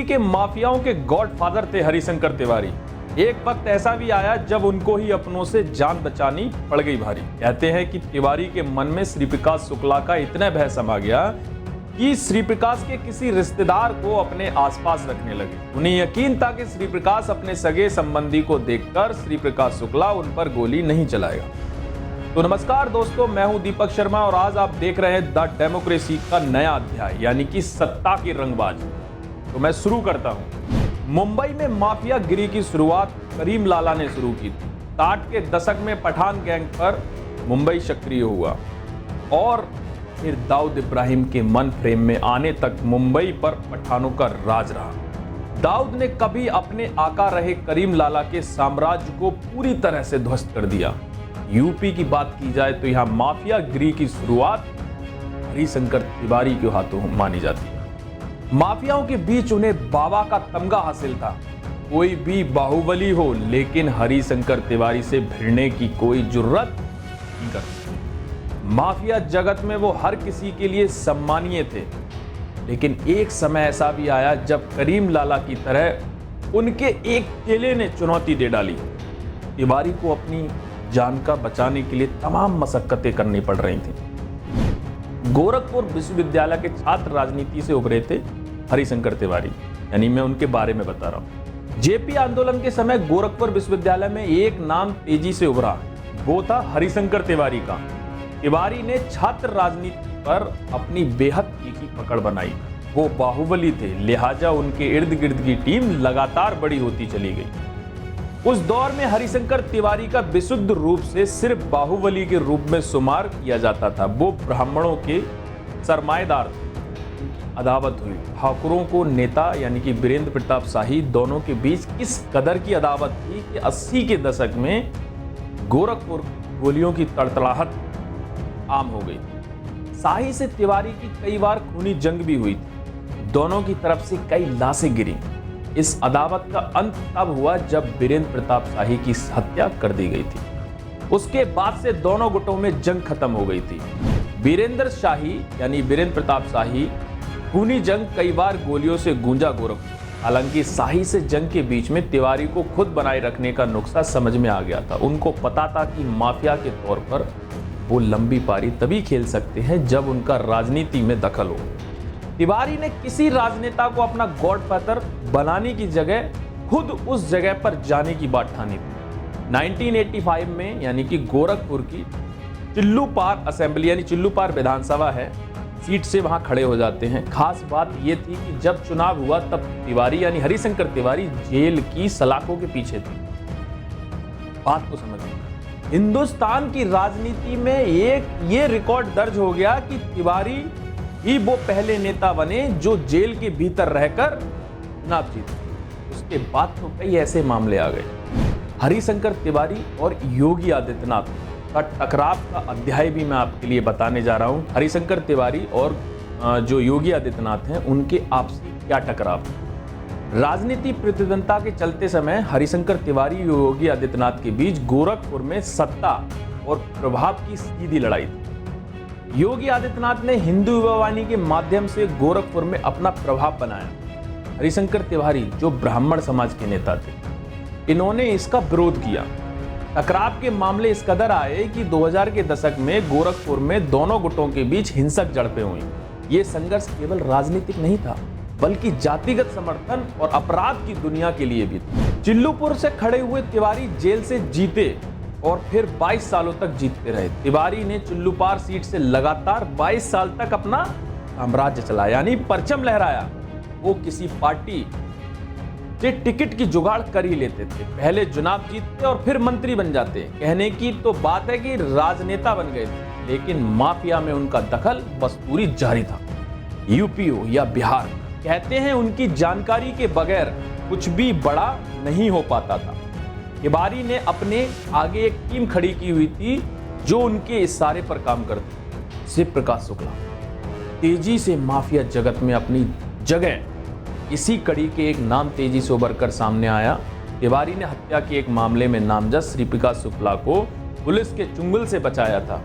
के माफियाओं के गॉडफादर थे हरिशंकर तिवारी। एक वक्त ऐसा भी आया जब उनको ही अपनों से जान बचानी पड़ गई भारी। कहते हैं कि तिवारी के मन में श्री प्रकाश शुक्ला का इतना भय समा गया कि श्री प्रकाश के किसी रिश्तेदार को अपने आसपास रखने लगे। उन्हें यकीन था कि श्री प्रकाश अपने सगे संबंधी को देखकर श्री प्रकाश शुक्ला उन पर गोली नहीं चलाएगा। तो नमस्कार दोस्तों, मैं हूं दीपक शर्मा और आज आप देख रहे हैं द डेमोक्रेसी का नया अध्याय, यानी कि सत्ता की रंगबाज। तो मैं शुरू करता हूं। मुंबई में माफिया गिरी की शुरुआत करीम लाला ने शुरू की थी। 60 के दशक में पठान गैंग पर मुंबई सक्रिय हुआ और फिर दाऊद इब्राहिम के मन फ्रेम में आने तक मुंबई पर पठानों का राज रहा। दाऊद ने कभी अपने आका रहे करीम लाला के साम्राज्य को पूरी तरह से ध्वस्त कर दिया। यूपी की बात की जाए तो यहाँ माफिया गिरी की शुरुआत हरिशंकर तिवारी के हाथों मानी जाती है। माफियाओं के बीच उन्हें बाबा का तमगा हासिल था। कोई भी बाहुबली हो, लेकिन हरिशंकर तिवारी से भिड़ने की कोई जुर्रत नहीं करता। माफिया जगत में वो हर किसी के लिए सम्मानीय थे, लेकिन एक समय ऐसा भी आया जब करीम लाला की तरह उनके एक चेले ने चुनौती दे डाली। तिवारी को अपनी जान का बचाने के लिए तमाम मशक्कतें करनी पड़ रही थी। गोरखपुर विश्वविद्यालय के छात्र राजनीति से उभरे थे हरिशंकर तिवारी, यानी मैं उनके बारे में बता रहा हूँ। जेपी आंदोलन के समय गोरखपुर विश्वविद्यालय में एक नाम तेजी से उभरा, वो था हरिशंकर तिवारी का। तिवारी ने छात्र राजनीति पर अपनी बेहद तीखी पकड़ बनाई। वो बाहुबली थे, लिहाजा उनके इर्द गिर्द की टीम लगातार बड़ी होती चली गई। उस दौर में हरिशंकर तिवारी का विशुद्ध रूप से सिर्फ बाहुबली के रूप में शुमार किया जाता था। वो ब्राह्मणों के सरमाएदार थे। अदावत हुई। ठाकुरों को नेता यानी कि वीरेंद्र प्रताप शाही दोनों के बीच इस कदर की अदावत थी कि 80 के दशक में गोरखपुर गोलियों की तड़तड़ाहट आम हो गई। शाही से तिवारी की कई बार खूनी जंग भी हुई थी। दोनों की तरफ से कई लाशें गिरी। इस अदावत का अंत तब हुआ जब वीरेंद्र प्रताप शाही की हत्या कर दी गई थी। उसके बाद से दोनों गुटों में जंग खत्म हो गई थी। वीरेंद्र शाही यानी वीरेंद्र प्रताप शाही खूनी जंग कई बार गोलियों से गूंजा गोरखपुर। हालांकि शाही से जंग के बीच में तिवारी को खुद बनाए रखने का नुस्खा समझ में आ गया था। उनको पता था कि माफिया के तौर पर वो लंबी पारी तभी खेल सकते हैं जब उनका राजनीति में दखल हो। तिवारी ने किसी राजनेता को अपना गॉडफादर बनाने की जगह खुद उस जगह पर जाने की बात ठानी थी। 1985 में, यानी कि गोरखपुर की चिल्लूपार असेंबली यानी चिल्लूपार विधानसभा है, सीट से वहां खड़े हो जाते हैं। खास बात यह थी कि जब चुनाव हुआ तब तिवारी यानी हरिशंकर तिवारी जेल की सलाखों के पीछे थे। बात को समझिए, हिंदुस्तान की राजनीति में एक ये रिकॉर्ड दर्ज हो गया कि तिवारी ही वो पहले नेता बने जो जेल के भीतर रहकर चुनाव जीते। उसके बाद तो कई ऐसे मामले आ गए। हरिशंकर तिवारी और योगी आदित्यनाथ का टकराव का अध्याय भी मैं आपके लिए बताने जा रहा हूं। हरिशंकर तिवारी और जो योगी आदित्यनाथ हैं उनके आपसी क्या टकराव। राजनीति प्रतिद्वंदता के चलते समय हरिशंकर तिवारी और योगी आदित्यनाथ के बीच गोरखपुर में सत्ता और प्रभाव की सीधी लड़ाई थी। योगी आदित्यनाथ ने हिंदू युवावाणी के माध्यम से गोरखपुर में अपना प्रभाव बनाया। हरिशंकर तिवारी जो ब्राह्मण समाज के नेता थे, इन्होंने इसका विरोध किया। टकराव के मामले इस कदर आए कि 2000 के दशक में गोरखपुर में दोनों गुटों के बीच हिंसक झड़पें हुई। ये संघर्ष केवल राजनीतिक नहीं था, बल्कि जातिगत समर्थन और अपराध की दुनिया के लिए भी था। चिल्लूपुर से खड़े हुए तिवारी जेल से जीते और फिर 22 सालों तक जीतते रहे। तिवारी ने चिल्लूपार सीट से लगातार 22 साल तक अपना साम्राज्य चलाया, यानी परचम लहराया। वो किसी पार्टी से टिकट की जुगाड़ कर ही लेते थे। पहले चुनाव जीतते और फिर मंत्री बन जाते। कहने की तो बात है कि राजनेता बन गए थे, लेकिन माफिया में उनका दखल बस्तूरी जारी था। यूपी हो या बिहार, कहते हैं उनकी जानकारी के बगैर कुछ भी बड़ा नहीं हो पाता था। तिवारी ने अपने आगे एक टीम खड़ी की हुई थी जो उनके इशारे पर काम करती। श्री प्रकाश शुक्ला तेजी से माफिया जगत में अपनी जगह, इसी कड़ी के एक नाम तेजी से उभर कर सामने आया। तिवारी ने हत्या के एक मामले में नामजद श्री प्रकाश शुक्ला को पुलिस के चुंगल से बचाया था,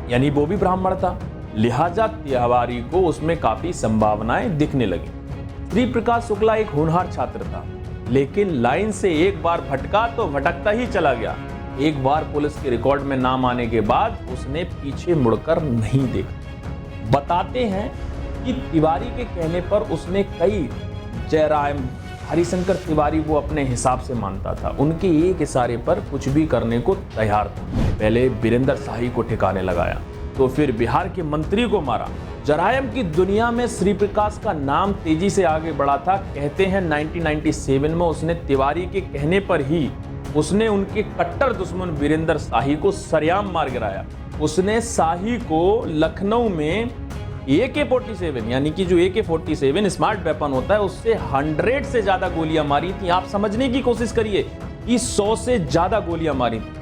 यानी वो भी ब्राह्मण था। लिहाजा तिवारी को उसमें काफी संभावनाएं दिखने लगी। श्री प्रकाश शुक्ला एक होनहार छात्र था, लेकिन लाइन से एक बार भटका तो भटकता ही चला गया। एक बार पुलिस के रिकॉर्ड में नाम आने के बाद उसने पीछे मुड़कर नहीं देखा। बताते हैं कि तिवारी के कहने पर उसने कई जयराम हरिशंकर तिवारी वो अपने हिसाब से मानता था, उनके एक इशारे पर कुछ भी करने को तैयार था। पहले वीरेंद्र शाही को ठिकाने लगाया, तो फिर बिहार के मंत्री को मारा। जरायम की दुनिया में श्री प्रकाश का नाम तेजी से आगे बढ़ा था। कहते हैं 1997 में उसने तिवारी के कहने पर ही उसने उनके कट्टर दुश्मन वीरेंद्र शाही को सरेआम मार गिराया। उसने शाही को लखनऊ में AK-47 यानी कि जो AK-47 स्मार्ट वेपन होता है उससे 100 से ज्यादा गोलियां मारी थी। आप समझने की कोशिश करिए कि 100 से ज्यादा गोलियां मारी थी।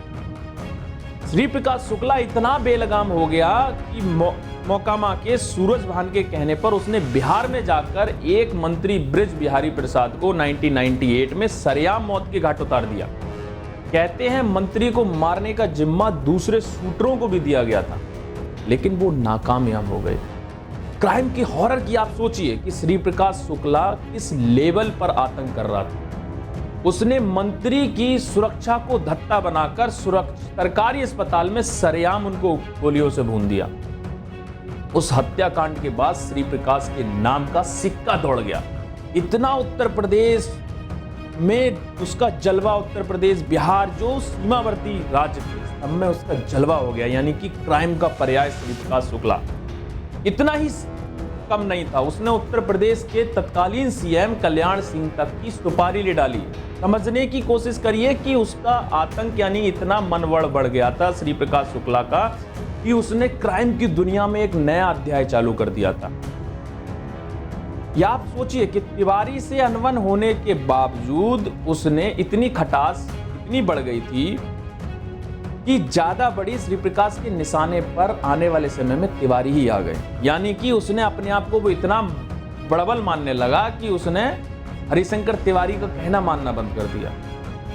श्री प्रकाश शुक्ला इतना बेलगाम हो गया कि मोकामा के सूरज भान के कहने पर उसने बिहार में जाकर एक मंत्री ब्रिज बिहारी प्रसाद को 1998 में सरेआम मौत के घाट उतार दिया। कहते हैं मंत्री को मारने का जिम्मा दूसरे शूटरों को भी दिया गया था, लेकिन वो नाकामयाब हो गए। क्राइम की हॉरर की आप सोचिए कि श्री प्रकाश शुक्ला किस लेवल पर आतंक कर रहा था। उसने मंत्री की सुरक्षा को धत्ता बनाकर सरकारी अस्पताल में सरेआम उनको गोलियों से भून दिया। उस हत्याकांड के बाद श्री प्रकाश के नाम का सिक्का दौड़ गया। इतना उत्तर प्रदेश में उसका जलवा, उत्तर प्रदेश बिहार जो सीमावर्ती राज्य थे सब में उसका जलवा हो गया। यानी कि क्राइम का पर्याय श्री प्रकाश शुक्ला। इतना ही कम नहीं था, उसने उत्तर प्रदेश के तत्कालीन CM कल्याण सिंह तक की सुपारी ले डाली। समझने की कोशिश करिए कि उसका आतंक यानी इतना मनवड़ बढ़ गया था श्री प्रकाश शुक्ला का कि उसने क्राइम की दुनिया में एक नया अध्याय चालू कर दिया था। या आप सोचिए कि तिवारी से अनबन होने के बावजूद उसने इतनी खटास इतनी बढ़ गई थी कि ज्यादा बड़ी श्री प्रकाश के निशाने पर आने वाले समय में तिवारी ही आ गए। यानी कि उसने अपने आप को वो इतना बड़बल मानने लगा कि उसने हरिशंकर तिवारी का कहना मानना बंद कर दिया।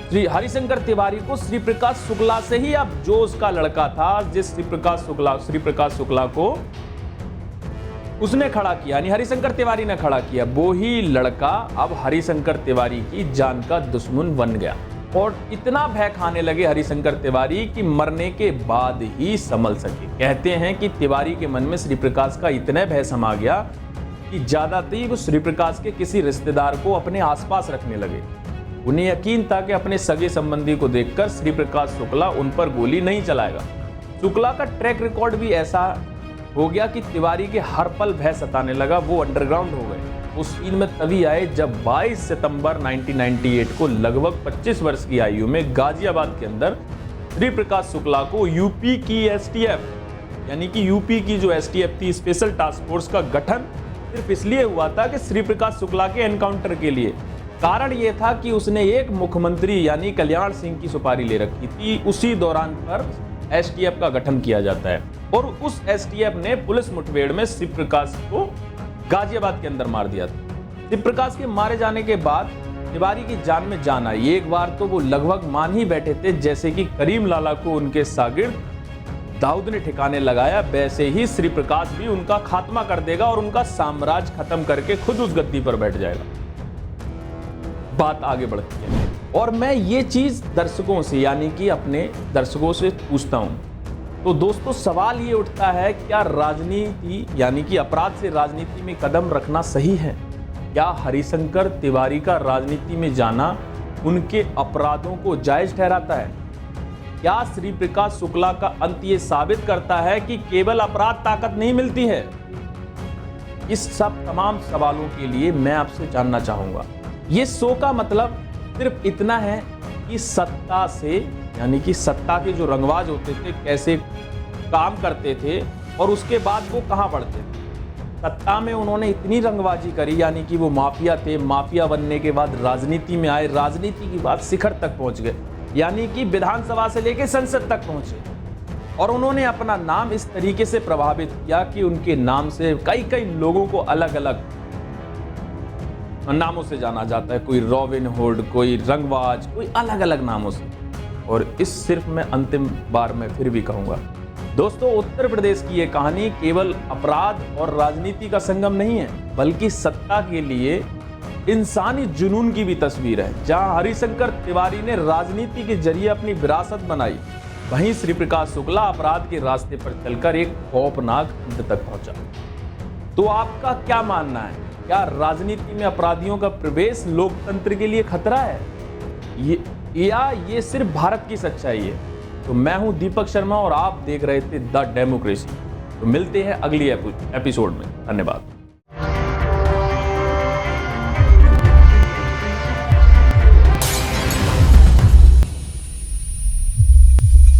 श्री हरिशंकर तिवारी को श्री प्रकाश शुक्ला से ही, अब जो उसका लड़का था जिस श्री प्रकाश शुक्ला को उसने खड़ा किया, यानी हरिशंकर तिवारी ने खड़ा किया, वो ही लड़का अब हरिशंकर तिवारी की जान का दुश्मन बन गया। और इतना भय खाने लगे हरिशंकर तिवारी कि मरने के बाद ही संभल सके। कहते हैं कि तिवारी के मन में श्री प्रकाश का इतना भय समा गया कि ज्यादातर वो श्री प्रकाश के किसी रिश्तेदार को अपने आसपास रखने लगे। उन्हें यकीन था कि अपने सगे संबंधी को देखकर श्री प्रकाश शुक्ला उन पर गोली नहीं चलाएगा। शुक्ला का ट्रैक रिकॉर्ड भी ऐसा हो गया कि तिवारी के हर पल भय सताने लगा। वो अंडरग्राउंड हो गए। उस सीन में तभी आए जब 22 सितंबर 1998 को लगभग 25 वर्ष की आयु में गाजियाबाद के अंदर श्री प्रकाश शुक्ला को यूपी की STF यानी कि यूपी की जो STF थी, स्पेशल टास्क फोर्स का गठन सिर्फ इसलिए हुआ था कि श्री प्रकाश शुक्ला के एनकाउंटर के लिए। कारण यह था कि उसने एक मुख्यमंत्री यानी कल्याण सिंह की सुपारी ले रखी थी। उसी दौरान पर STF का गठन किया जाता है और उस STF ने पुलिस मुठभेड़ में श्री प्रकाश को गाजियाबाद के अंदर मार दिया था। श्री प्रकाश के मारे जाने के बाद तिवारी की जान में जान आई। एक बार तो वो लगभग मान ही बैठे थे जैसे कि करीम लाला को उनके शागिर्द दाऊद ने ठिकाने लगाया, वैसे ही श्री प्रकाश भी उनका खात्मा कर देगा और उनका साम्राज्य खत्म करके खुद उस गद्दी पर बैठ जाएगा। बात आगे बढ़ती है और मैं ये चीज दर्शकों से यानी कि अपने दर्शकों से पूछता हूं, तो दोस्तों सवाल ये उठता है, क्या राजनीति यानी कि अपराध से राजनीति में कदम रखना सही है? क्या हरिशंकर तिवारी का राजनीति में जाना उनके अपराधों को जायज ठहराता है? क्या श्री प्रकाश शुक्ला का अंत ये साबित करता है कि केवल अपराध ताकत नहीं मिलती है? इस सब तमाम सवालों के लिए मैं आपसे जानना चाहूंगा। ये शो का मतलब सिर्फ इतना है कि सत्ता से यानी कि सत्ता के जो रंगबाज होते थे कैसे काम करते थे और उसके बाद वो कहां बढ़ते थे। सत्ता में उन्होंने इतनी रंगबाजी करी यानी कि वो माफिया थे, माफिया बनने के बाद राजनीति में आए, राजनीति की बात शिखर तक पहुंच गए यानी कि विधानसभा से लेकर संसद तक पहुंचे और उन्होंने अपना नाम इस तरीके से प्रभावित किया कि उनके नाम से कई कई लोगों को अलग अलग नामों से जाना जाता है। कोई रॉबिन हुड, कोई रंगबाज, कोई अलग अलग नामों से। और इस सिर्फ मैं अंतिम बार में फिर भी कहूंगा दोस्तों, उत्तर प्रदेश की ये कहानी केवल अपराध और राजनीति का संगम नहीं है, बल्कि सत्ता के लिए इंसानी जुनून की भी तस्वीर है। जहां हरिशंकर तिवारी ने राजनीति के जरिए अपनी विरासत बनाई, वहीं श्री प्रकाश शुक्ला अपराध के रास्ते पर चलकर एक खौफनाक अंत तक पहुंचा। तो आपका क्या मानना है? क्या राजनीति में अपराधियों का प्रवेश लोकतंत्र के लिए खतरा है, ये सिर्फ भारत की सच्चाई है? तो मैं हूं दीपक शर्मा और आप देख रहे थे द डेमोक्रेसी। तो मिलते हैं अगली एपिसोड में। धन्यवाद।